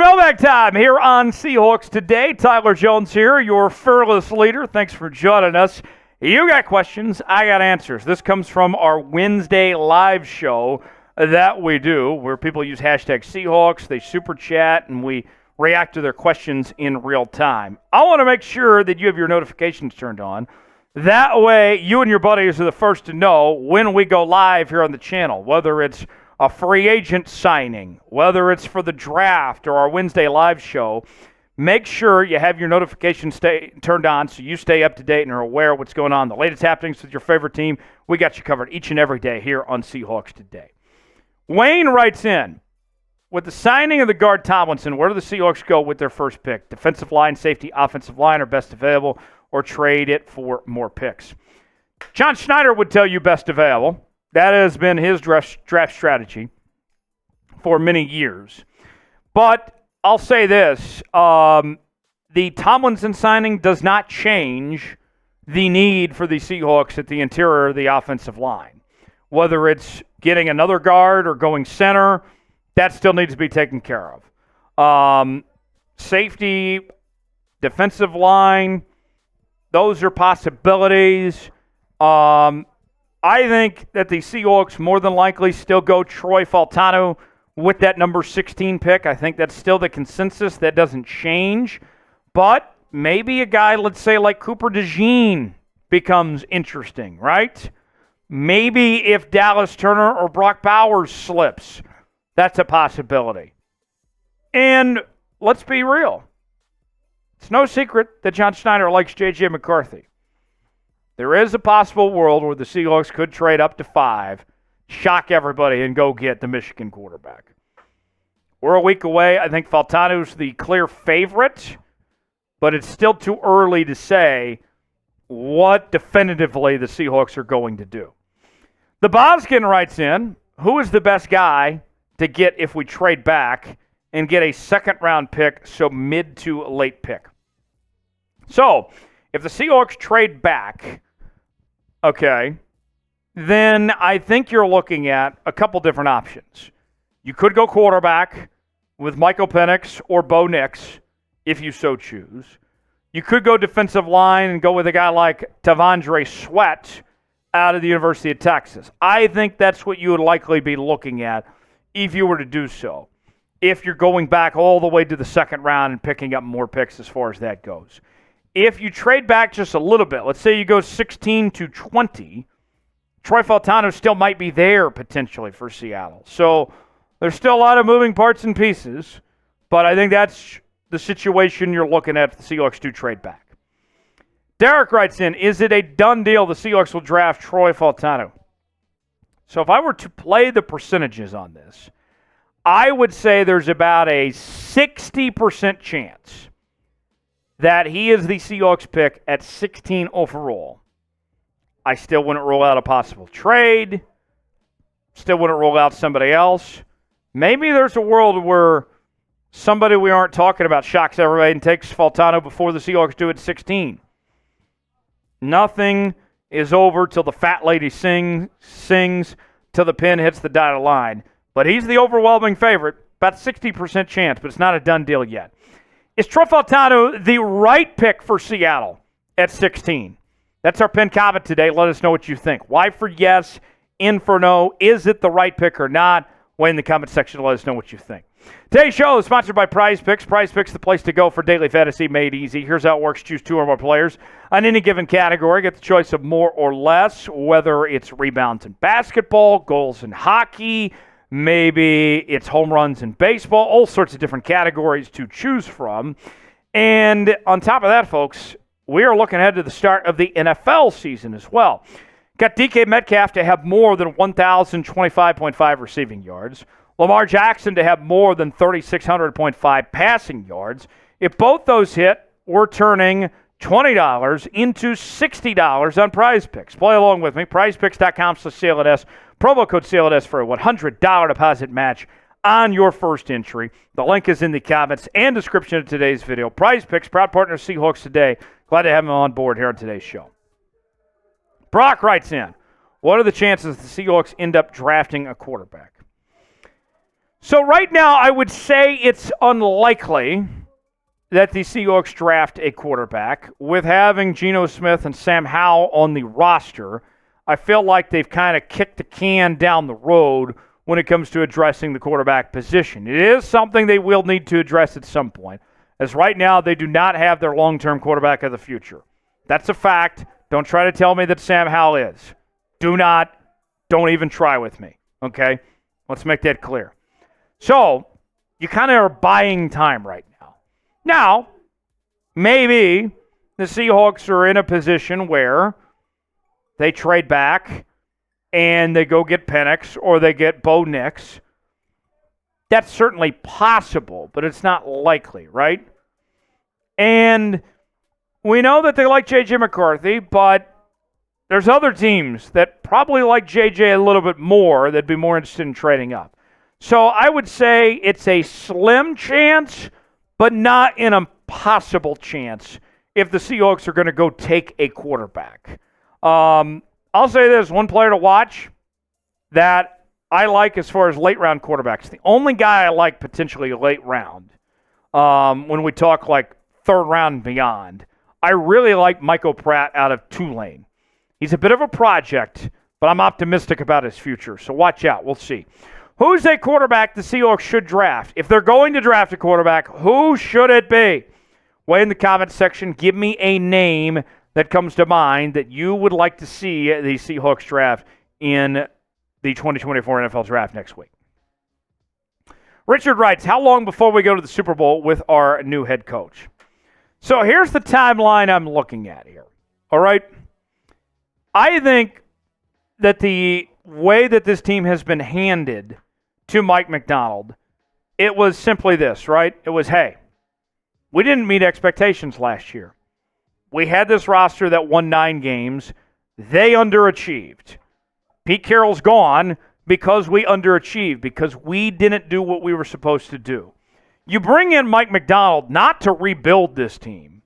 mailbag time here on Seahawks Today. Tyler Jones here, your fearless leader. Thanks for joining us. You got questions, I got answers. This comes from our Wednesday live show that we do, where people use hashtag Seahawks, they super chat, and we react to their questions in real time. I want to make sure that you have your notifications turned on. That way, you and your buddies are the first to know when we go live here on the channel, whether it's a free agent signing, whether it's for the draft or our Wednesday live show. Make sure you have your notifications turned on so you stay up to date and are aware of what's going on. The latest happenings with your favorite team, we got you covered each and every day here on Seahawks Today. Wayne writes in, with the signing of the guard Tomlinson, where do the Seahawks go with their first pick? Defensive line, safety, offensive line, or best available, or trade it for more picks? John Schneider would tell you best available. That has been his draft strategy for many years. But I'll say this, the Tomlinson signing does not change the need for the Seahawks at the interior of the offensive line. Whether it's getting another guard or going center, that still needs to be taken care of. Safety, defensive line, those are possibilities. I think that the Seahawks more than likely still go Troy Fautanu with that number 16 pick. I think that's still the consensus. That doesn't change. But maybe a guy, let's say, like Cooper DeJean becomes interesting, right? Maybe if Dallas Turner or Brock Bowers slips, that's a possibility. And let's be real. It's no secret that John Schneider likes J.J. McCarthy. There is a possible world where the Seahawks could trade up to 5, shock everybody, and go get the Michigan quarterback. We're a week away. I think Fautanu's the clear favorite, but it's still too early to say what definitively the Seahawks are going to do. The Boskin writes in, who is the best guy to get if we trade back and get a second-round pick, so mid to late pick? So, if the Seahawks trade back, okay, then I think you're looking at a couple different options. You could go quarterback with Michael Penix or Bo Nix, if you so choose. You could go defensive line and go with a guy like Tavondre Sweat out of the University of Texas. I think that's what you would likely be looking at if you were to do so, if you're going back all the way to the second round and picking up more picks as far as that goes. If you trade back just a little bit, let's say you go 16 to 20, Troy Fautanu still might be there potentially for Seattle. So there's still a lot of moving parts and pieces, but I think that's the situation you're looking at if the Seahawks do trade back. Derek writes in, is it a done deal the Seahawks will draft Troy Fautanu? So if I were to play the percentages on this, I would say there's about a 60% chance that he is the Seahawks pick at 16 overall. I still wouldn't rule out a possible trade. Still wouldn't rule out somebody else. Maybe there's a world where somebody we aren't talking about shocks everybody and takes Fautanu before the Seahawks do it at 16. Nothing is over till the fat lady sings till the pin hits the dotted line. But he's the overwhelming favorite, about 60% chance, but it's not a done deal yet. Is Troy Fautanu the right pick for Seattle at 16? That's our pin comment today. Let us know what you think. Y for yes, in for no. Is it the right pick or not? Weigh in the comment section to let us know what you think. Today's show is sponsored by Prize Picks. Prize Picks, the place to go for daily fantasy made easy. Here's how it works. Choose 2 or more players on any given category. Get the choice of more or less, whether it's rebounds in basketball, goals in hockey, maybe it's home runs in baseball, all sorts of different categories to choose from. And on top of that, folks, we are looking ahead to the start of the NFL season as well. Got DK Metcalf to have more than 1,025.5 receiving yards. Lamar Jackson to have more than 3,600.5 passing yards. If both those hit, we're turning $20 into $60 on Prize Picks. Play along with me. PrizePicks.com/CLNS. Promo code CLNS for a $100 deposit match on your first entry. The link is in the comments and description of today's video. Prize Picks, proud partner of Seahawks Today. Glad to have him on board here on today's show. Brock writes in, what are the chances the Seahawks end up drafting a quarterback? So right now, I would say it's unlikely that the Seahawks draft a quarterback. With having Geno Smith and Sam Howell on the roster, I feel like they've kind of kicked the can down the road when it comes to addressing the quarterback position. It is something they will need to address at some point, as right now they do not have their long-term quarterback of the future. That's a fact. Don't try to tell me that Sam Howell is. Don't even try with me, okay? Let's make that clear. So, you kind of are buying time right now. Now, maybe the Seahawks are in a position where they trade back and they go get Penix or they get Bo Nix. That's certainly possible, but it's not likely, right? And we know that they like J.J. McCarthy, but there's other teams that probably like J.J. a little bit more that'd be more interested in trading up. So I would say it's a slim chance, but not an impossible chance if the Seahawks are going to go take a quarterback. I'll say this, one player to watch that I like as far as late-round quarterbacks. The only guy I like potentially late round, when we talk like third round and beyond, I really like Michael Pratt out of Tulane. He's a bit of a project, but I'm optimistic about his future, so watch out. We'll see. Who's a quarterback the Seahawks should draft? If they're going to draft a quarterback, who should it be? Weigh in the comments section. Give me a name that comes to mind that you would like to see the Seahawks draft in the 2024 NFL Draft next week. Richard writes, how long before we go to the Super Bowl with our new head coach? So here's the timeline I'm looking at here. All right? I think that the way that this team has been handed to Mike Macdonald, it was simply this, right? It was, hey, we didn't meet expectations last year. We had this roster that won 9 games. They underachieved. Pete Carroll's gone because we underachieved, because we didn't do what we were supposed to do. You bring in Mike Macdonald not to rebuild this team,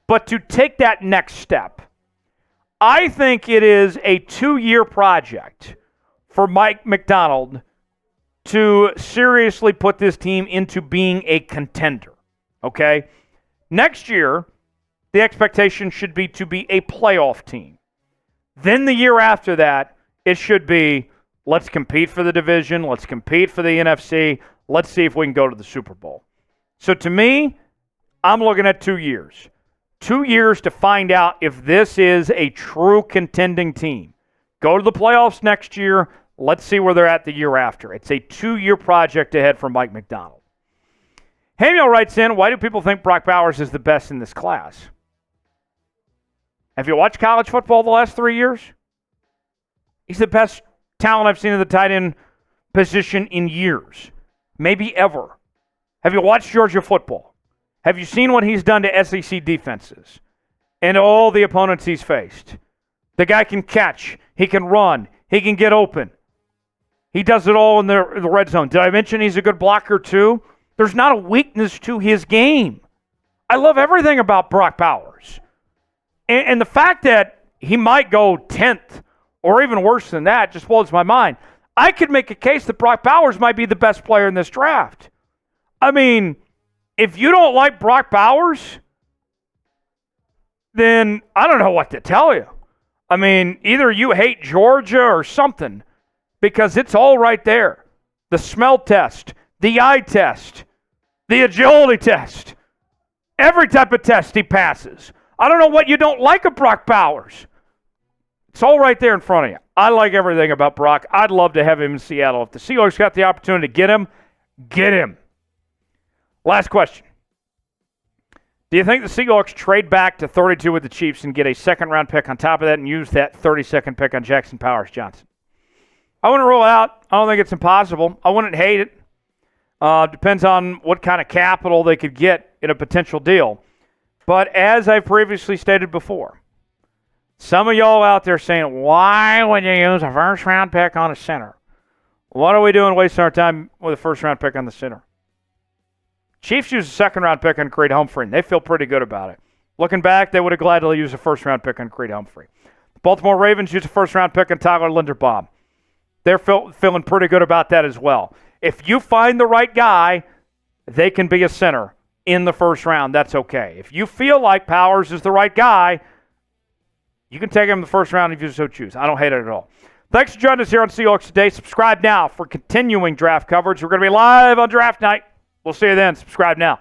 but to take that next step. I think it is a 2-year project for Mike Macdonald to seriously put this team into being a contender, okay? Next year, the expectation should be to be a playoff team. Then the year after that, it should be, let's compete for the division, let's compete for the NFC, let's see if we can go to the Super Bowl. So to me, I'm looking at 2 years. 2 years to find out if this is a true contending team. Go to the playoffs next year. Let's see where they're at the year after. It's a 2-year project ahead for Mike Macdonald. Hamiel writes in, why do people think Brock Bowers is the best in this class? Have you watched college football the last 3 years? He's the best talent I've seen in the tight end position in years, maybe ever. Have you watched Georgia football? Have you seen what he's done to SEC defenses and all the opponents he's faced? The guy can catch. He can run. He can get open. He does it all in the red zone. Did I mention he's a good blocker too? There's not a weakness to his game. I love everything about Brock Bowers. And the fact that he might go 10th or even worse than that just blows my mind. I could make a case that Brock Bowers might be the best player in this draft. I mean, if you don't like Brock Bowers, then I don't know what to tell you. I mean, either you hate Georgia or something, because it's all right there. The smell test, the eye test, the agility test, every type of test he passes. I don't know what you don't like of Brock Bowers. It's all right there in front of you. I like everything about Brock. I'd love to have him in Seattle. If the Seahawks got the opportunity to get him, get him. Last question. Do you think the Seahawks trade back to 32 with the Chiefs and get a second-round pick on top of that and use that 32nd pick on Jackson Powers Johnson? I wouldn't rule it out. I don't think it's impossible. I wouldn't hate it. Depends on what kind of capital they could get in a potential deal. But as I've previously stated before, some of y'all out there saying, why would you use a first-round pick on a center? What are we doing wasting our time with a first-round pick on the center? Chiefs used a second-round pick on Creed Humphrey, and they feel pretty good about it. Looking back, they would have gladly used a first-round pick on Creed Humphrey. The Baltimore Ravens used a first-round pick on Tyler Linderbaum. They're feeling pretty good about that as well. If you find the right guy, they can be a center in the first round. That's okay. If you feel like Powers is the right guy, you can take him in the first round if you so choose. I don't hate it at all. Thanks for joining us here on Seahawks Today. Subscribe now for continuing draft coverage. We're going to be live on draft night. We'll see you then. Subscribe now.